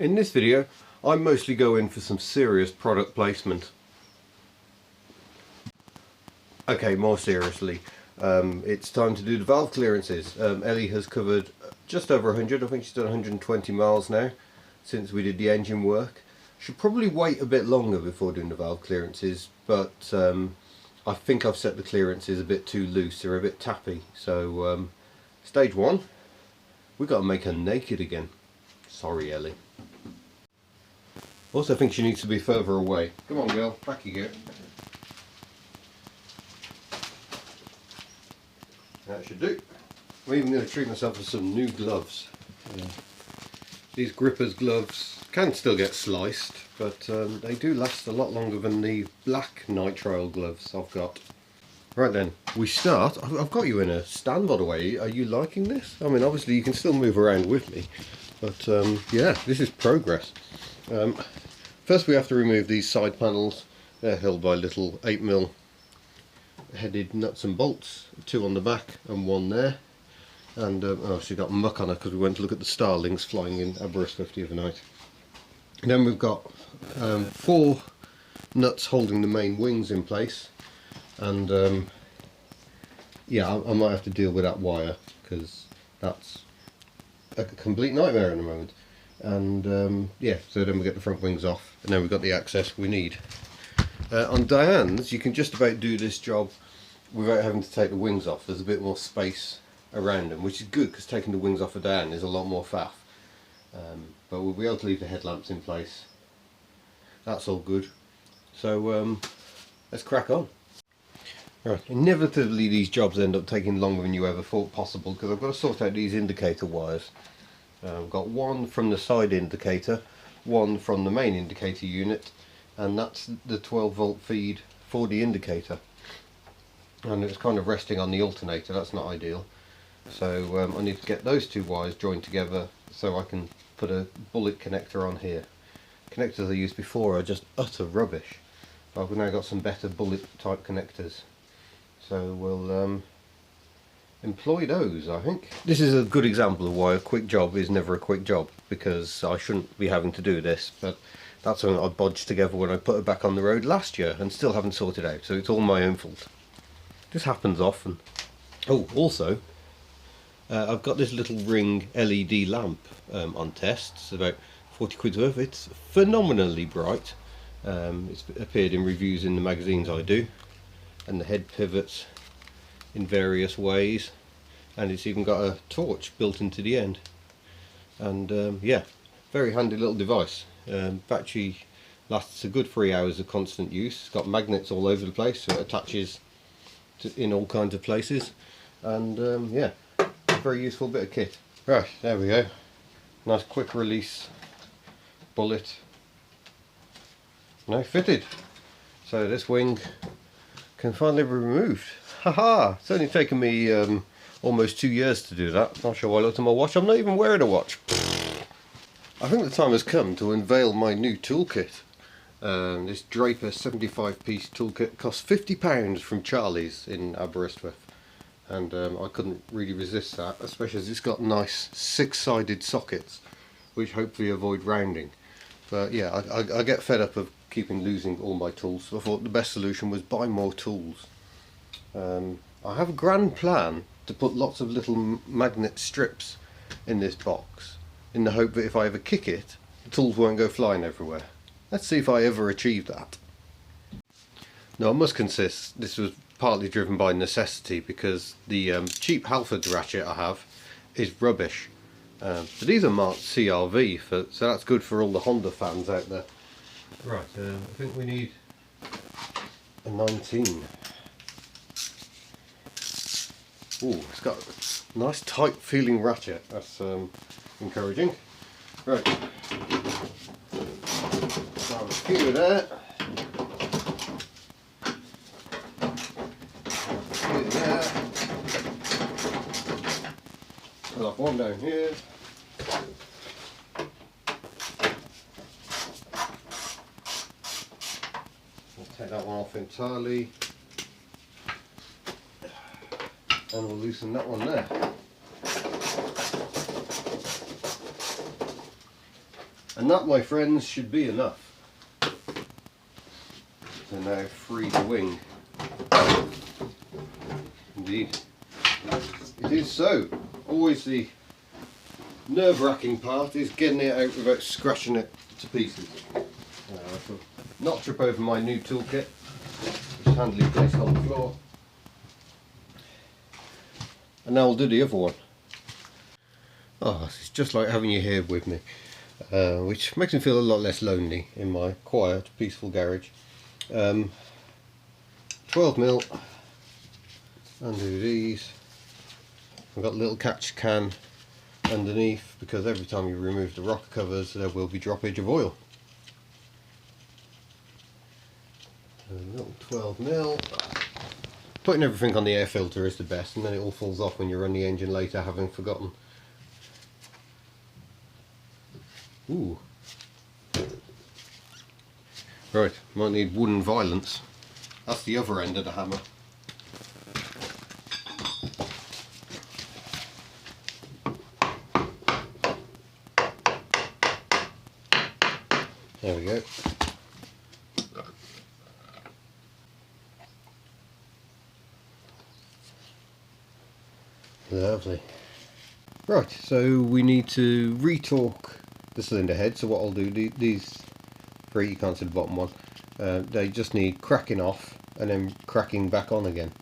In this video, I mostly go in for some serious product placement. Okay, more seriously, it's time to do the valve clearances. Ellie has covered just over 100, I think she's done 120 miles now since we did the engine work. Should probably wait a bit longer before doing the valve clearances, but I think I've set the clearances a bit too loose, they're a bit tappy. So stage one, we've got to make her naked again. Sorry, Ellie. Also think she needs to be further away. Come on girl, back you go. That should do. I'm even going to treat myself to some new gloves. These grippers gloves can still get sliced, but they do last a lot longer than the black nitrile gloves I've got. Right then, we start. I've got you in a stand, by the way. Are you liking this? I mean, obviously you can still move around with me, but yeah, this is progress. First we have to remove these side panels. They're held by little 8mm headed nuts and bolts, 2 on the back and 1 there. And oh, she got muck on her because we went to look at the starlings flying in Aberystwyth the other night. And then we've got 4 nuts holding the main wings in place, and yeah, I might have to deal with that wire because that's a complete nightmare at the moment. And yeah, so then we get the front wings off, and then we've got the access we need. On Diane's, you can just about do this job without having to take the wings off. There's a bit more space around them, which is good because taking the wings off of Diane is a lot more faff. But we'll be able to leave the headlamps in place. That's all good. So let's crack on. Right. Inevitably these jobs end up taking longer than you ever thought possible because I've got to sort out these indicator wires. I've got 1 from the side indicator, 1 from the main indicator unit, and that's the 12 volt feed for the indicator. And it's kind of resting on the alternator, that's not ideal. So I need to get those 2 wires joined together so I can put a bullet connector on here. Connectors I used before are just utter rubbish. I've now got some better bullet type connectors. So we'll employ those, I think. This is a good example of why a quick job is never a quick job, because I shouldn't be having to do this, but that's something I bodged together when I put it back on the road last year and still haven't sorted out, so it's all my own fault. This happens often. Oh, also, I've got this little Ring LED lamp on test. It's about 40 quid worth. It's phenomenally bright. It's appeared in reviews in the magazines I do, and the head pivots in various ways, and it's even got a torch built into the end. And yeah, very handy little device. Battery lasts a good 3 hours of constant use. It's got magnets all over the place, so it attaches in all kinds of places, and yeah, a very useful bit of kit. Right, there we go. Nice quick release bullet. Now fitted. So this wing can finally be removed. Haha! It's only taken me almost 2 years to do that. Not sure why I looked at my watch. I'm not even wearing a watch. I think the time has come to unveil my new toolkit. This Draper 75-piece toolkit costs £50 from Charlie's in Aberystwyth, and I couldn't really resist that, especially as it's got nice 6-sided sockets which hopefully avoid rounding. But yeah, I get fed up of losing all my tools, so I thought the best solution was buy more tools. I have a grand plan to put lots of little magnet strips in this box in the hope that if I ever kick it, the tools won't go flying everywhere. Let's see if I ever achieve that. Now I must confess, this was partly driven by necessity because the cheap Halford ratchet I have is rubbish. But these are marked CRV, so that's good for all the Honda fans out there. Right, I think we need a 19. Ooh, it's got a nice tight feeling ratchet, that's encouraging. Right, grab a few there. There. I'll have one down here. Take that one off entirely, and we'll loosen that one there. And that, my friends, should be enough. So now free the wing. Indeed. It is so. Always the nerve-wracking part is getting it out without scratching it to pieces. Not trip over my new toolkit, which is handily placed on the floor. And now we'll do the other one. Oh, it's just like having you here with me, which makes me feel a lot less lonely in my quiet, peaceful garage. 12mm, undo these. I've got a little catch can underneath because every time you remove the rocker covers there will be droppage of oil. A little 12mm. Putting everything on the air filter is the best, and then it all falls off when you run the engine later having forgotten. Ooh. Right, might need wooden violence. That's the other end of the hammer. There we go. Lovely. Right, so we need to retorque the cylinder head. So what I'll do, these three, you can't see the bottom one, they just need cracking off and then cracking back on again.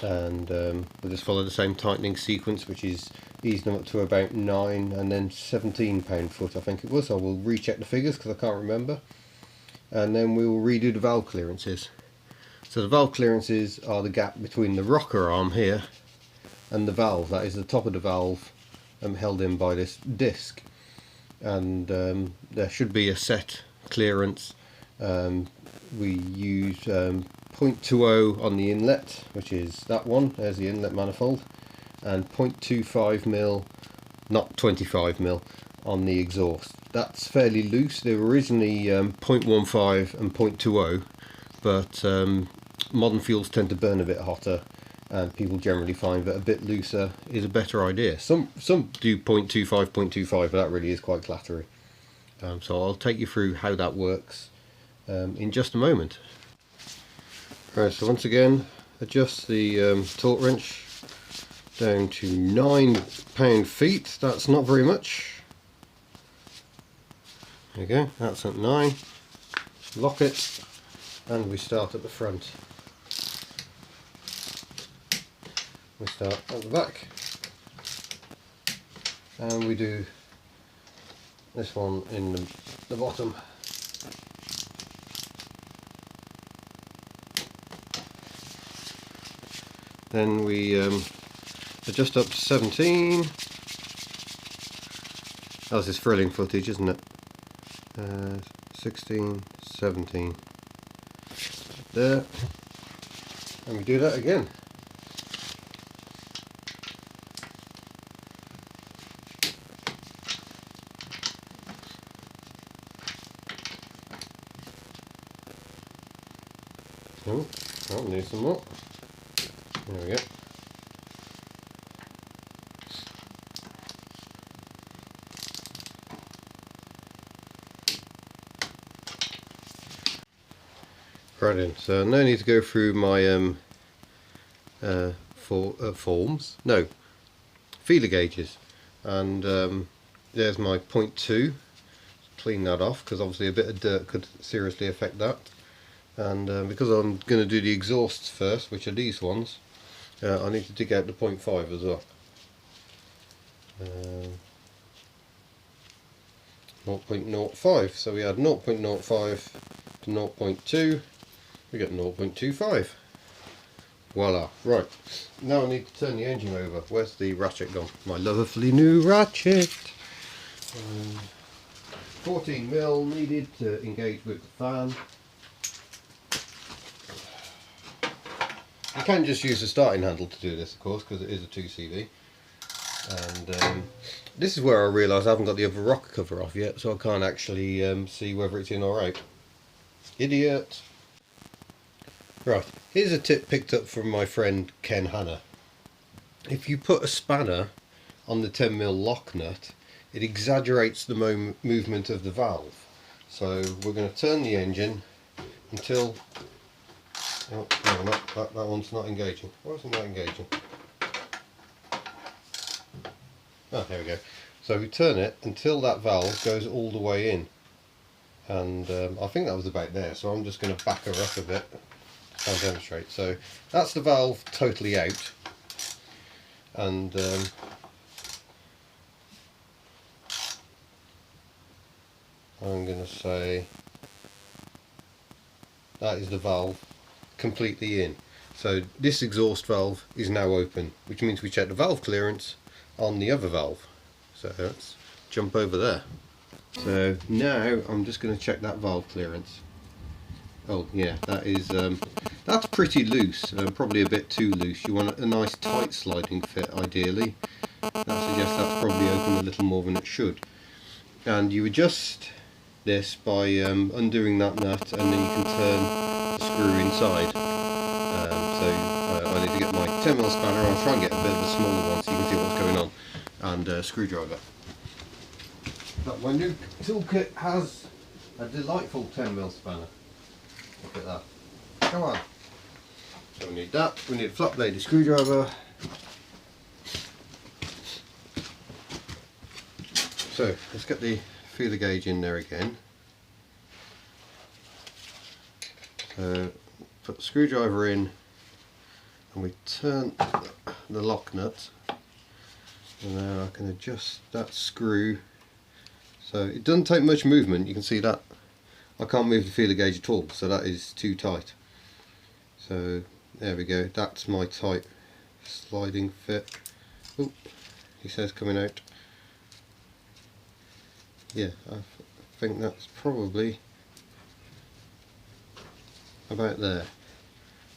And we'll just follow the same tightening sequence, which is ease them up to about 9 and then 17 pound-foot, I think it was. I will recheck the figures because I can't remember. And then we will redo the valve clearances. So the valve clearances are the gap between the rocker arm here and the valve. That is the top of the valve held in by this disc. And there should be a set clearance. We use 0.20 on the inlet, which is that one, there's the inlet manifold, and 0.25mm, not 25mm, on the exhaust. That's fairly loose. They were originally 0.15 and 0.20, but modern fuels tend to burn a bit hotter, and people generally find that a bit looser is a better idea. Some do 0.25, 0.25, but that really is quite clattery. So I'll take you through how that works in just a moment. Right, so once again, adjust the torque wrench down to 9 pound-feet. That's not very much. There you go, that's at 9. Lock it, and we start at the front. We start at the back, and we do this one in the bottom. Then we adjust up to 17. That was this thrilling footage, isn't it? 16, 17. There. And we do that again. Oh, I'll need some more. There we go. Right in. So no need to go through my forms. No, feeler gauges. And there's my 0.2. Clean that off because obviously a bit of dirt could seriously affect that. And because I'm going to do the exhausts first, which are these ones, I need to dig out the 0.5 as well. 0.05, so we add 0.05 to 0.2, we get 0.25. Voila. Right, now I need to turn the engine over. Where's the ratchet gone? My lovely new ratchet. 14mm needed to engage with the fan. You can just use the starting handle to do this, of course, because it is a 2CV. And this is where I realise I haven't got the other rocker cover off yet, so I can't actually see whether it's in or out. Idiot! Right, here's a tip picked up from my friend Ken Hanna. If you put a spanner on the 10mm lock nut, it exaggerates the movement of the valve. So we're going to turn the engine until, oh no, that one's not engaging. Why isn't that engaging? Oh, there we go. So we turn it until that valve goes all the way in, and I think that was about there, so I'm just going to back her up a bit to demonstrate. So that's the valve totally out, and I'm going to say that is the valve completely in. So this exhaust valve is now open, which means we check the valve clearance on the other valve. So let's jump over there. So now I'm just going to check that valve clearance. Oh yeah, that is that's pretty loose, probably a bit too loose. You want a nice tight sliding fit ideally. That suggests that's probably open a little more than it should. And you adjust this by undoing that nut, and then you can turn the screw inside. So I need to get my 10mm spanner. I'll try and get a bit of a smaller one so you can see what's going on, and a screwdriver. But my new toolkit has a delightful 10mm spanner. Look at that. Come on. So we need that. We need a flat bladed screwdriver. So let's get the feeler gauge in there again. So put the screwdriver in, and we turn the lock nut, and now I can adjust that screw. So it doesn't take much movement. You can see that I can't move the feeler gauge at all, so that is too tight. So there we go, that's my tight sliding fit. Oh, he says coming out. Yeah, I think that's probably about there.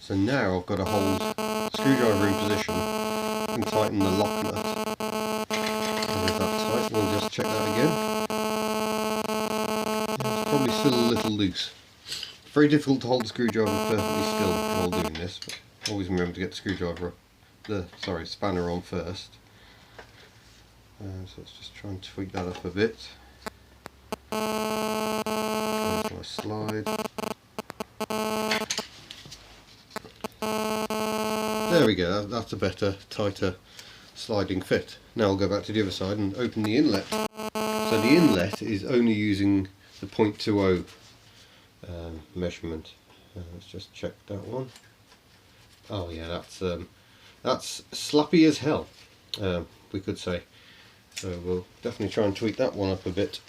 So now I've got to hold screwdriver in position and tighten the lock nut. And with that tight, we'll just check that again. Yeah, it's probably still a little loose. Very difficult to hold the screwdriver perfectly still while doing this, but always remember to get the screwdriver, spanner on first. So let's just try and tweak that up a bit. There's my slide. There we go, that's a better, tighter sliding fit. Now I'll go back to the other side and open the inlet. So the inlet is only using the 0.20 measurement. Let's just check that one. Oh yeah, that's slappy as hell, we could say. So we'll definitely try and tweak that one up a bit.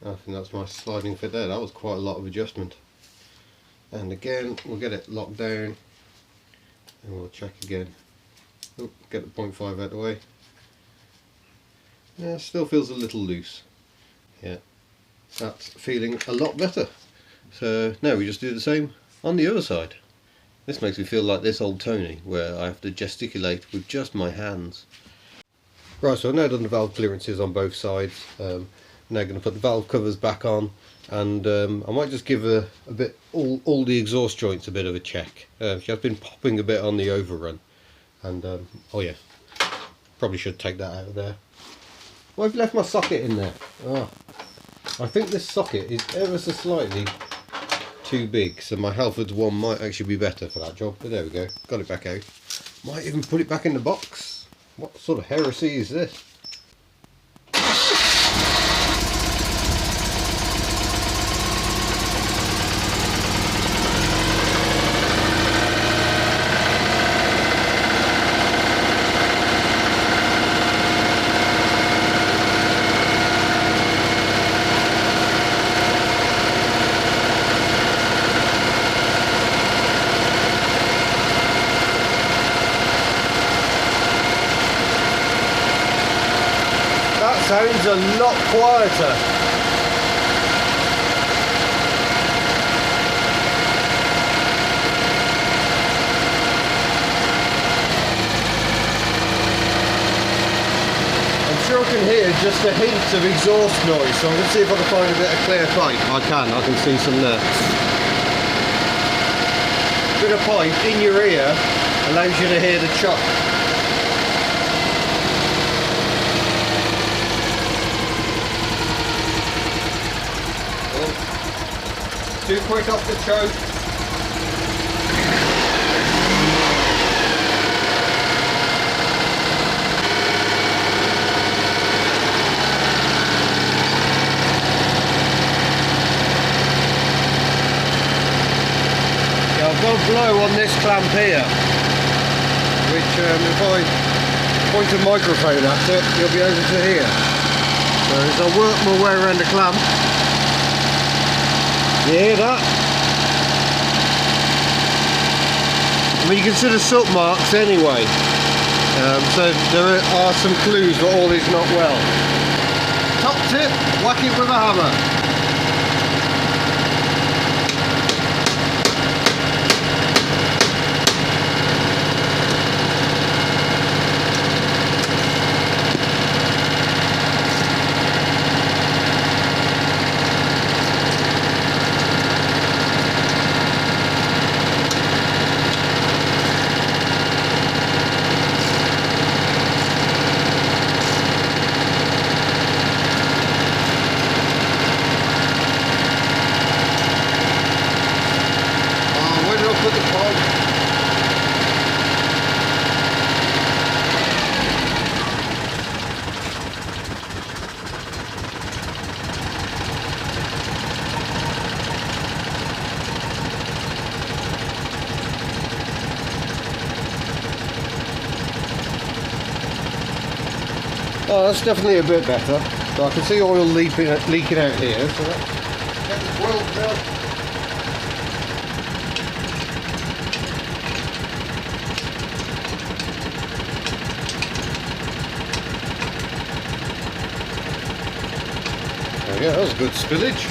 I think that's my sliding fit there. That was quite a lot of adjustment. And again, we'll get it locked down, and we'll check again. Oh, get the 0.5 out of the way. Yeah, still feels a little loose. Yeah, that's feeling a lot better. So now we just do the same on the other side. This makes me feel like this old Tony, where I have to gesticulate with just my hands. Right, so I've now done the valve clearances on both sides. Now going to put the valve covers back on, and I might just give a bit all the exhaust joints a bit of a check. She has been popping a bit on the overrun, and oh yeah, probably should take that out of there. Well, I've left my socket in there. Oh, I think this socket is ever so slightly too big, so my Halfords one might actually be better for that job. But there we go, got it back out. Might even put it back in the box. What sort of heresy is this? Sounds a lot quieter. I'm sure I can hear just a hint of exhaust noise, so I'm going to see if I can find a bit of clear pipe. I can see some there. A bit of pipe in your ear allows you to hear the chop. Too quick off the choke. Yeah, I've got a blow on this clamp here, which if I point a microphone at it, you'll be able to hear. So as I work my way around the clamp, you hear that? I mean, you can see the soot marks anyway, so there are some clues that all is not well. Top tip, whack it with a hammer. Oh, that's definitely a bit better. So I can see oil leaking out here. So that's get the oil down. There we go, that was a good spillage.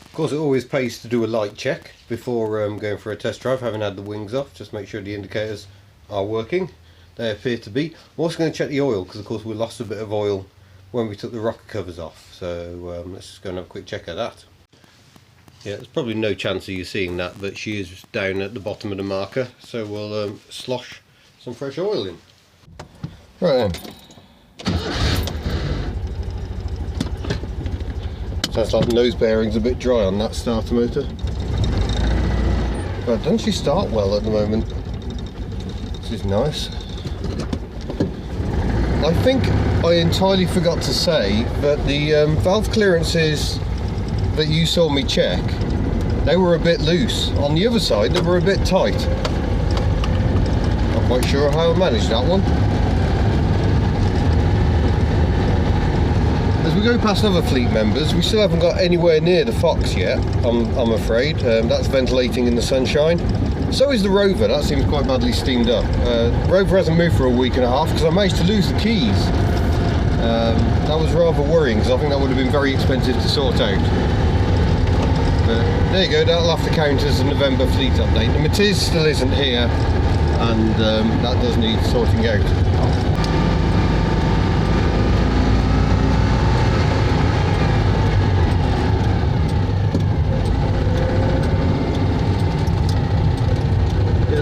Of course, it always pays to do a light check before going for a test drive, having had the wings off. Just make sure the indicators are working. They appear to be. I'm also going to check the oil because of course we lost a bit of oil when we took the rocker covers off, so let's just go and have a quick check of that. Yeah, there's probably no chance of you seeing that, but she is down at the bottom of the marker, so we'll slosh some fresh oil in. Right then. Sounds like the nose bearing's a bit dry on that starter motor, but doesn't she start well at the moment? This is nice. I think I entirely forgot to say that the valve clearances that you saw me check, they were a bit loose. On the other side, they were a bit tight. Not quite sure how I managed that one. As we go past other fleet members, we still haven't got anywhere near the Fox yet, I'm afraid. That's ventilating in the sunshine. So is the Rover. That seems quite badly steamed up. Rover hasn't moved for a week and a half because I managed to lose the keys. That was rather worrying because I think that would have been very expensive to sort out. But there you go, that'll have to count as a November fleet update. The Matiz still isn't here, and that does need sorting out.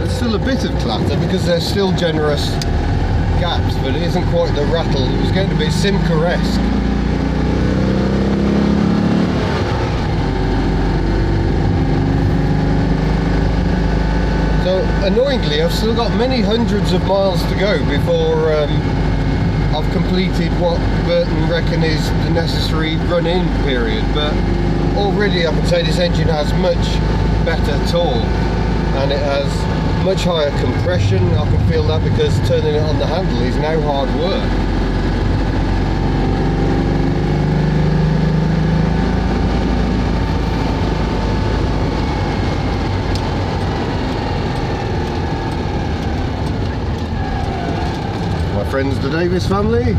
Still a bit of clatter because there's still generous gaps, but it isn't quite the rattle. It was going to be Simca-esque. So annoyingly, I've still got many hundreds of miles to go before I've completed what Burton reckon is the necessary run-in period, but already I can say this engine has much better torque and it has much higher compression. I can feel that because turning it on the handle is now hard work. My friends, the Davis family.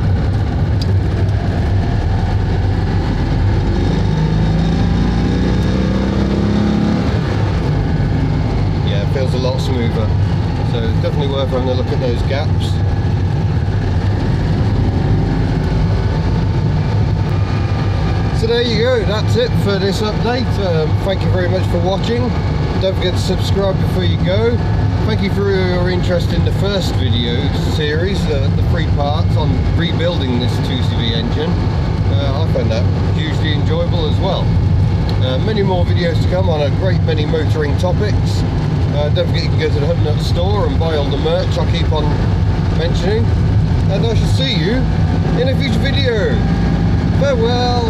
Feels a lot smoother, so it's definitely worth having a look at those gaps. So there you go, that's it for this update. Thank you very much for watching. Don't forget to subscribe before you go. Thank you for your interest in the first video series, the 3 parts on rebuilding this 2CV engine. I found that hugely enjoyable as well. Many more videos to come on a great many motoring topics. Don't forget you can go to the Hub Nut store and buy all the merch I keep on mentioning. And I shall see you in a future video. Farewell.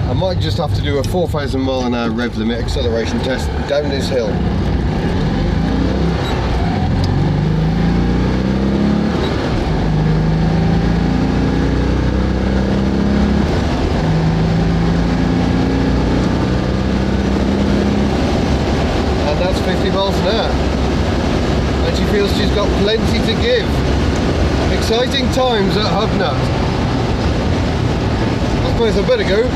I might just have to do a 4,000 mph rev limit acceleration test down this hill. And that's 50 miles an hour. And she feels she's got plenty to give. Exciting times at Hub Nut. I suppose I better go.